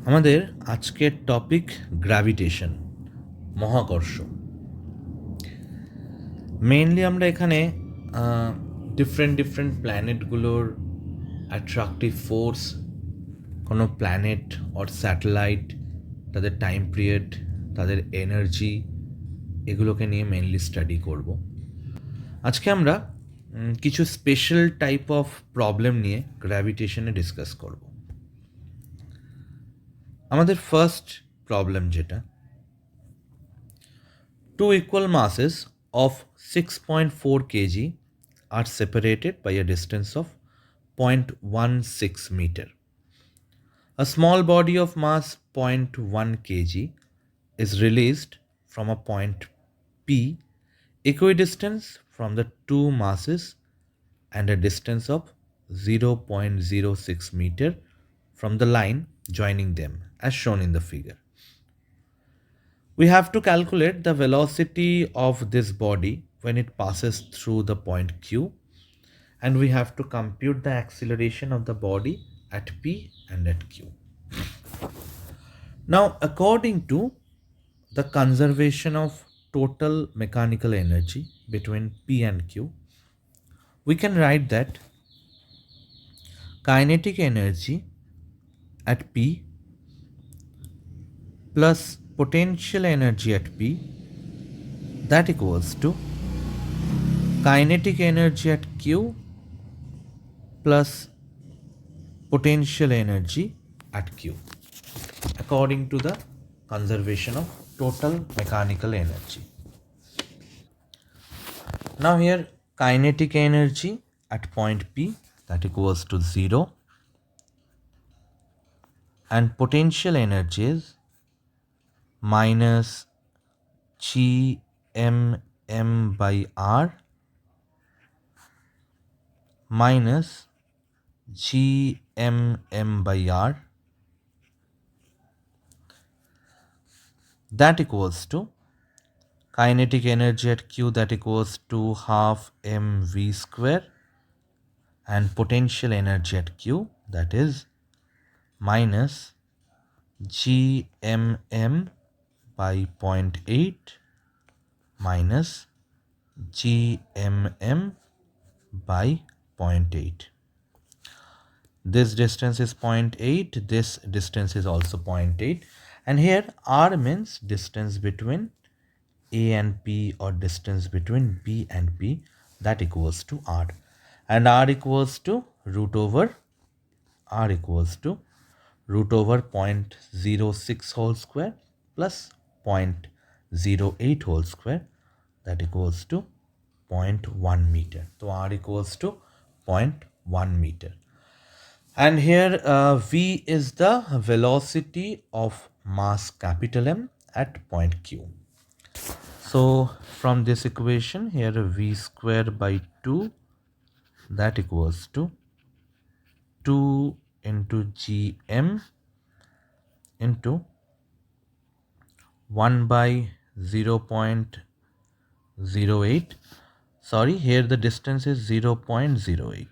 আমাদের আজকের topic gravitation, মহাকর্ষ। মেইনলি আমরা এখানে ডিফারেন্ট প্ল্যানেটগুলোর অ্যাট্রাকটিভ ফোর্স, কোনো প্ল্যানেট অর স্যাটেলাইট, তাদের টাইম পিরিয়ড, তাদের এনার্জি, এগুলোকে নিয়ে মেইনলি স্টাডি করব। আজকে আমরা কিছু স্পেশাল টাইপ অফ প্রবলেম নিয়ে গ্র্যাভিটেশনে ডিসকাস করব। আমাদের ফার্স্ট প্রবলেম যেটা, two equal masses of 6.4 kg are separated by a distance of 0.16 meter. A small body of mass 0.1 kg is released from a point P equidistant from the two masses and a distance of 0.06 meter from the line joining them as shown in the figure. We have to calculate the velocity of this body when it passes through the point Q, and we have to compute the acceleration of the body at P and at Q. Now, according to the conservation of total mechanical energy between P and Q, we can write that kinetic energy at P plus potential energy at P, that equals to kinetic energy at Q plus potential energy at Q, according to the conservation of total mechanical energy. Now here kinetic energy at point P, that equals to 0, and potential energy is minus gmm by r minus gmm by r, that equals to kinetic energy at Q, that equals to half mv square, and potential energy at Q, that is minus gmm by 0.8 minus gmm by 0.8. This distance is 0.8, this distance is also 0.8, and here r means distance between A and P, or distance between B and P, that equals to r, and r equals to root over 0.06 whole square plus 0.08 whole square, that equals to 0.1 meter. So r equals to 0.1 meter. And here v is the velocity of mass capital M at point Q. So from this equation here, v square by 2, that equals to 2 into gm into 1 by 0.08. Sorry, here the distance is 0.08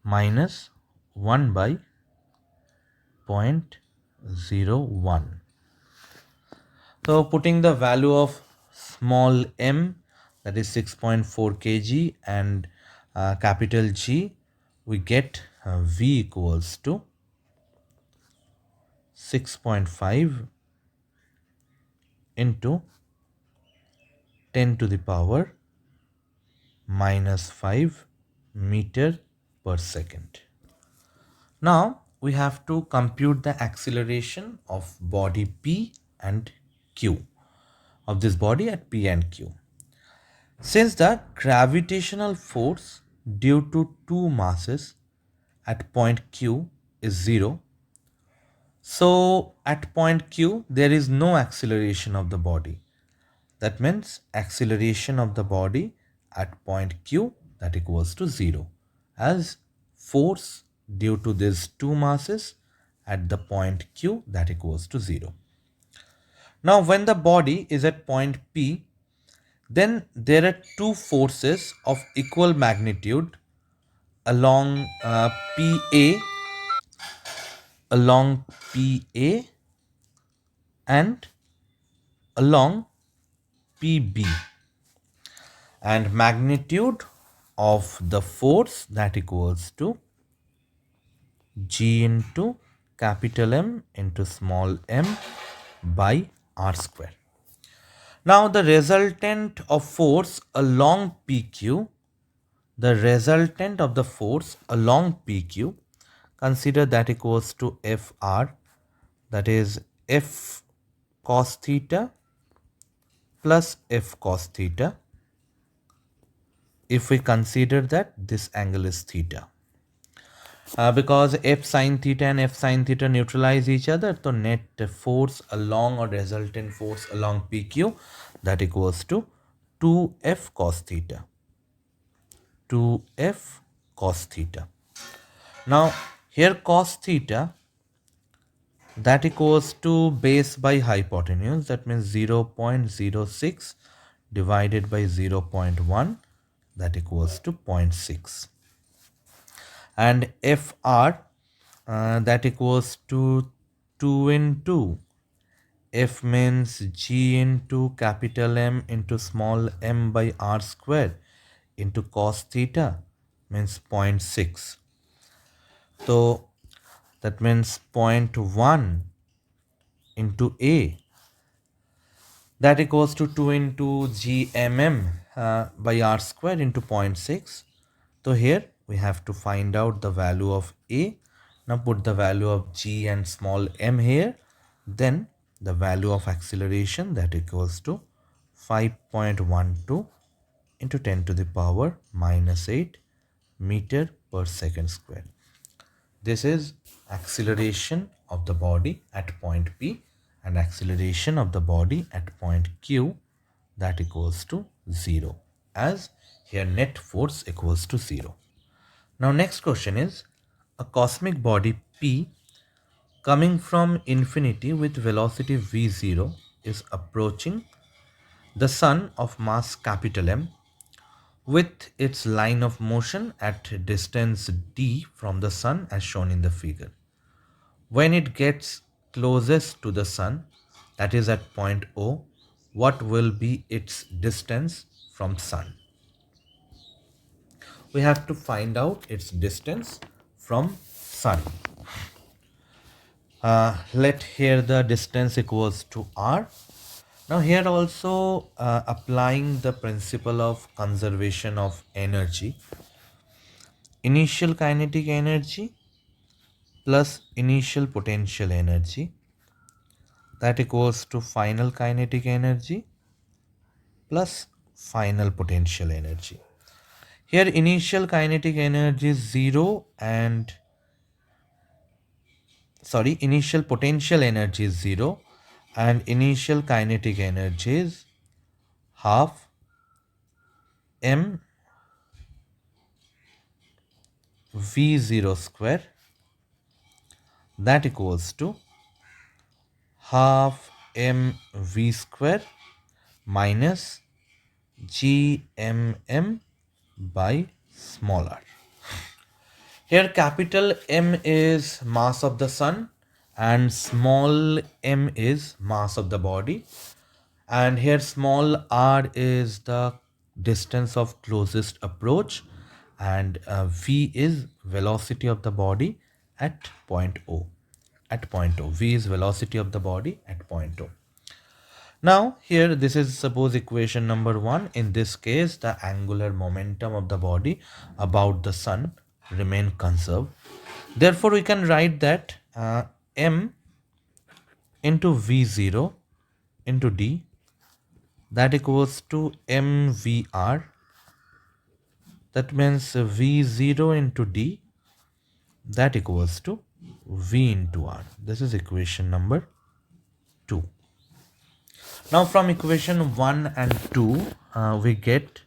minus 1 by 0.01. So putting the value of small m, that is 6.4 kg, and capital G, we get v equals to 6.5 into 10 to the power minus 5 meter per second. Now we have to compute the acceleration of body P and Q, of this body at P and Q. Since the gravitational force due to two masses at point Q is 0, so at point Q there is no acceleration of the body. That means acceleration of the body at point Q, that equals to 0, as force due to these two masses at the point Q, that equals to 0. Now when the body is at point P, then there are two forces of equal magnitude along PA along PA and along PB, and magnitude of the force that equals to G into capital M into small m by r square. Now the resultant of force along PQ, the resultant of the force along PQ, consider that equals to FR, that is F cos theta plus F cos theta, if we consider that this angle is theta. Because F sin theta and F sin theta neutralize each other, so net force along or resultant force along PQ, that equals to 2F cos theta. 2F cos theta. Now here cos theta, that equals to base by hypotenuse, that means 0.06 divided by 0.1, that equals to 0.6. And FR, that equals to 2 into F means G into capital M into small m by r square into cos theta means 0.6. So that means 0.1 into A, that equals to 2 into GMM by r square into 0.6. So here we have to find out the value of A. Now put the value of G and small m here. Then the value of acceleration, that equals to 5.12 into 10 to the power minus 8 meter per second square. This is acceleration of the body at point P and acceleration of the body at point Q, that equals to 0, as here net force equals to 0. Now next question is, a cosmic body P coming from infinity with velocity v0 is approaching the sun of mass capital M with its line of motion at distance d from the sun as shown in the figure. When it gets closest to the sun, that is at point O, what will be its distance from sun? We have to find out its distance from sun. Let here the distance equals to r. Now here also applying the principle of conservation of energy. Initial kinetic energy plus initial potential energy, that equals to final kinetic energy plus final potential energy. Here initial kinetic energy is 0 and initial potential energy is 0 and initial kinetic energy is half m v0 square, that equals to half m v square minus gmm by small r. Here capital M is mass of the sun and small m is mass of the body, and here small r is the distance of closest approach, and v is velocity of the body at point O. V is velocity of the body at point O. Now here this is suppose equation number 1. In this case the angular momentum of the body about the sun remain conserved. Therefore we can write that m into v0 into d, that equals to mvr, that means v0 into d, that equals to v into r. This is equation number 2. Now from equation 1 and 2 we get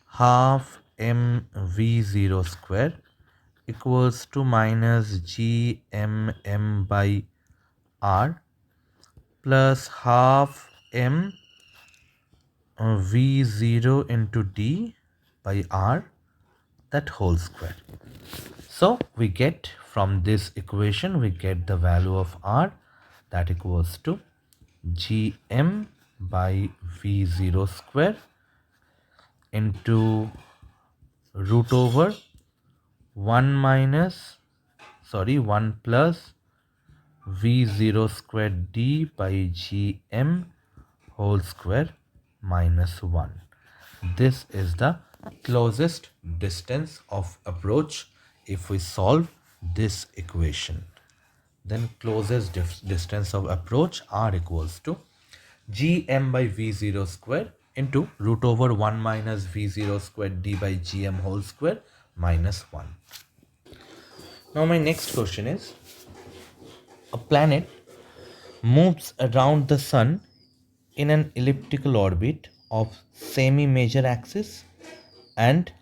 half mv0 square equals to minus gmm by r plus half m v0 into d by r, that whole square. So we get from this equation, we get the value of R, that equals to Gm by V0 square into root over 1 plus V0 square d by Gm whole square minus 1. This is the closest distance of approach if we solve this equation. Then closest distance of approach R equals to Gm by V0 square into root over 1 minus V0 square d by Gm whole square minus 1. Now my next question is, a planet moves around the sun in an elliptical orbit of semi-major axis and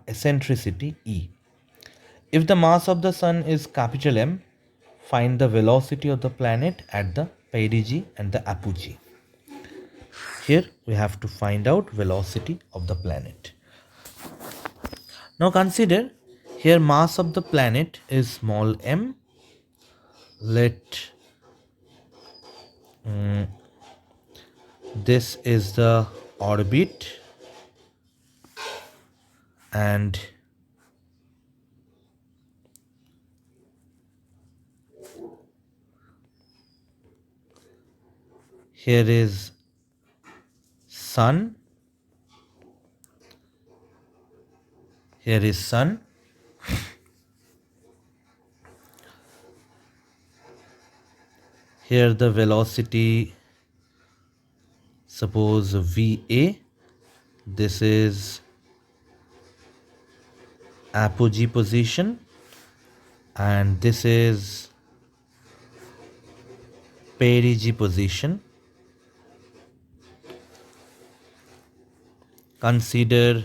eccentricity e. If the mass of the sun is capital M, find the velocity of the planet at the perigee and the apogee. Here we have to find out velocity of the planet. Now consider here mass of the planet is small m. Let this is the orbit and here is sun, here is sun, here the velocity, suppose VA, this is apogee position and this is perigee position. Consider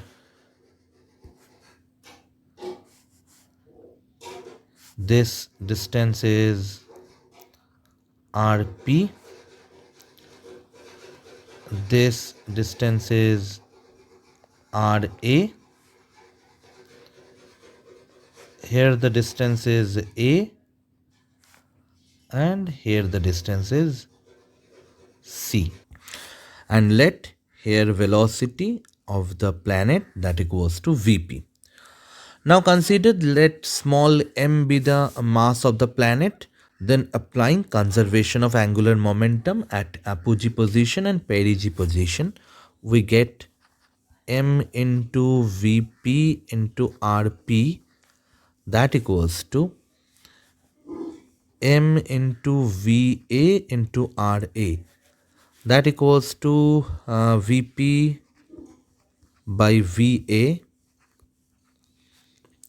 this distance is RP, this distance is RA, here the distance is A and here the distance is C. And let here velocity of the planet, that equals to Vp. Now consider, let small m be the mass of the planet, then applying conservation of angular momentum at apogee position and perigee position, we get m into Vp into Rp, that equals to m into Va into Ra, that equals to Vp by Va,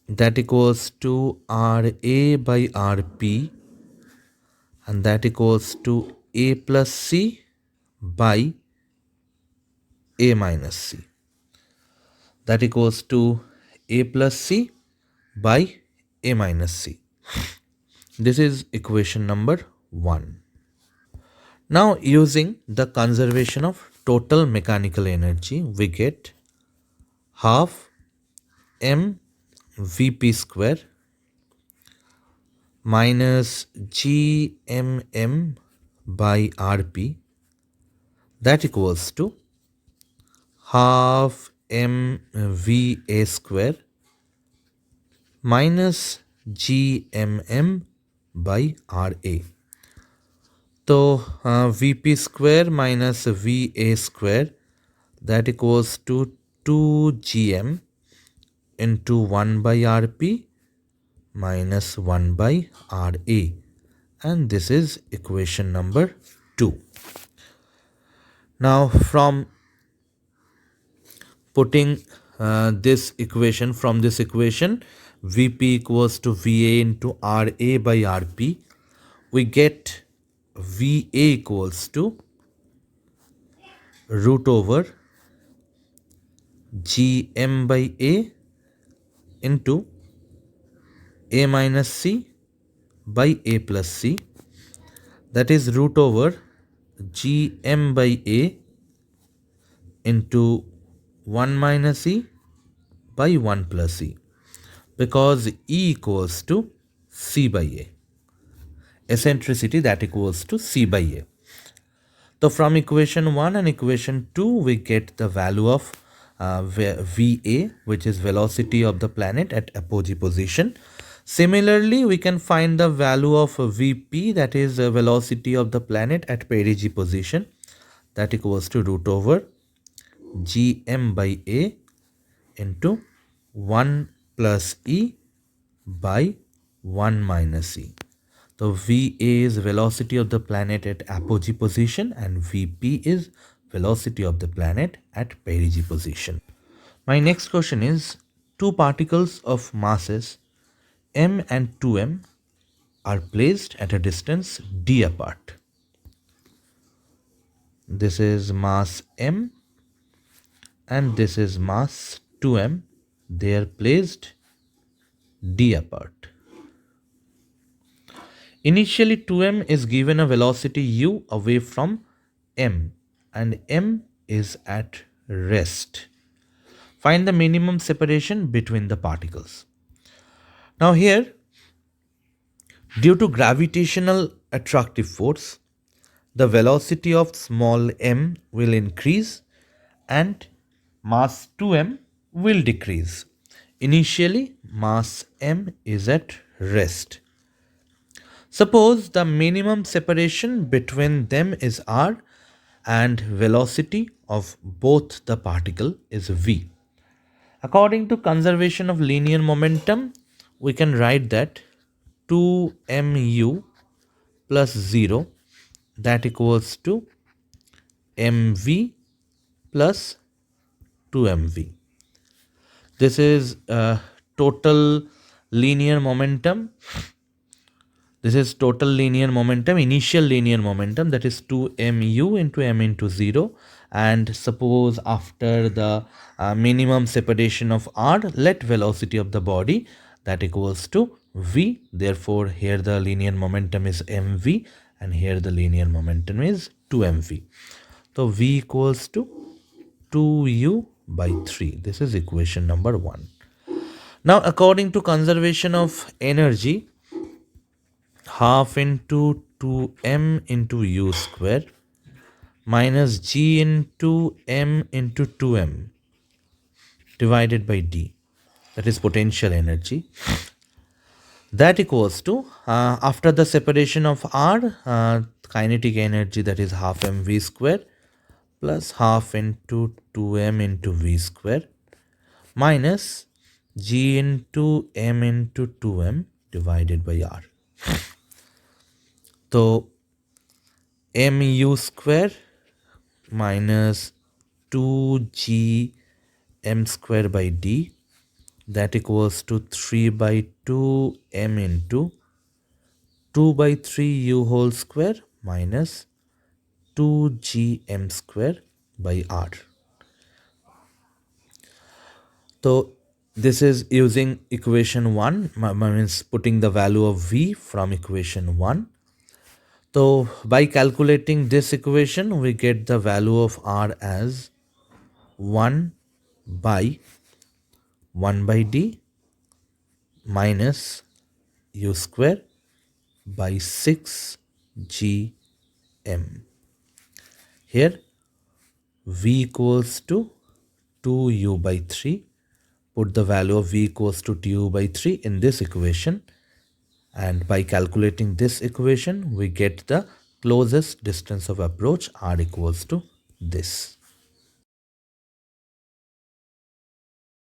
that equals to Ra by Rp, and that equals to A plus C by A minus C. That equals to A plus C by A minus C. This is equation number 1. Now using the conservation of total mechanical energy, we get half m Vp square minus Gmm by Rp, that equals to half mVa square minus Gmm by Ra. So Vp square minus Va square, that equals to 2Gm into 1 by Rp minus 1 by Ra, and this is equation number 2. Now from putting this equation, from this equation Vp equals to Va into Ra by Rp, we get Va equals to root over Gm by A into A minus C by A plus C, that is root over Gm by A into 1 minus E by 1 plus E. because E equals to C by A. Eccentricity that equals to C by A. So from equation 1 and equation 2 we get the value of VA, which is velocity of the planet at apogee position. Similarly, we can find the value of VP, that is the velocity of the planet at perigee position, that equals to root over Gm by A into 1 plus E by 1 minus E. So VA is velocity of the planet at apogee position and VP is velocity of the planet at perigee position. My next question is, two particles of masses m and 2m are placed at a distance d apart. This is mass m and this is mass 2m. They are placed d apart. Initially 2m is given a velocity u away from m and m is at rest. Find the minimum separation between the particles. Now here, due to gravitational attractive force, the velocity of small m will increase and mass 2m will decrease. Initially, mass m is at rest. Suppose the minimum separation between them is r and velocity of both the particle is v. According to conservation of linear momentum, we can write that 2mu plus 0, that equals to mv plus 2mv. This is total linear momentum. This is total linear momentum, initial linear momentum, that is 2mu into m into 0. And suppose after the minimum separation of r, let velocity of the body, that equals to v. Therefore, here the linear momentum is mv and here the linear momentum is 2mv. So, v equals to 2u by 3. This is equation number 1. Now, according to conservation of energy, half into 2m into u square minus g into m into 2m divided by d, that is potential energy, that equals to after the separation of r, kinetic energy, that is half mv square plus half into 2m into v square minus g into m into 2m divided by r. So mu square minus 2g m square by d, that equals to 3 by 2 m into 2 by 3 u whole square minus 2g m square by r. So this is using equation 1, means putting the value of v from equation 1. So by calculating this equation, we get the value of r as 1 by d minus u square by 6 gm. Here v equals to 2u by 3. Put the value of v equals to 2u by 3 in this equation, and by calculating this equation we get the closest distance of approach r equals to this.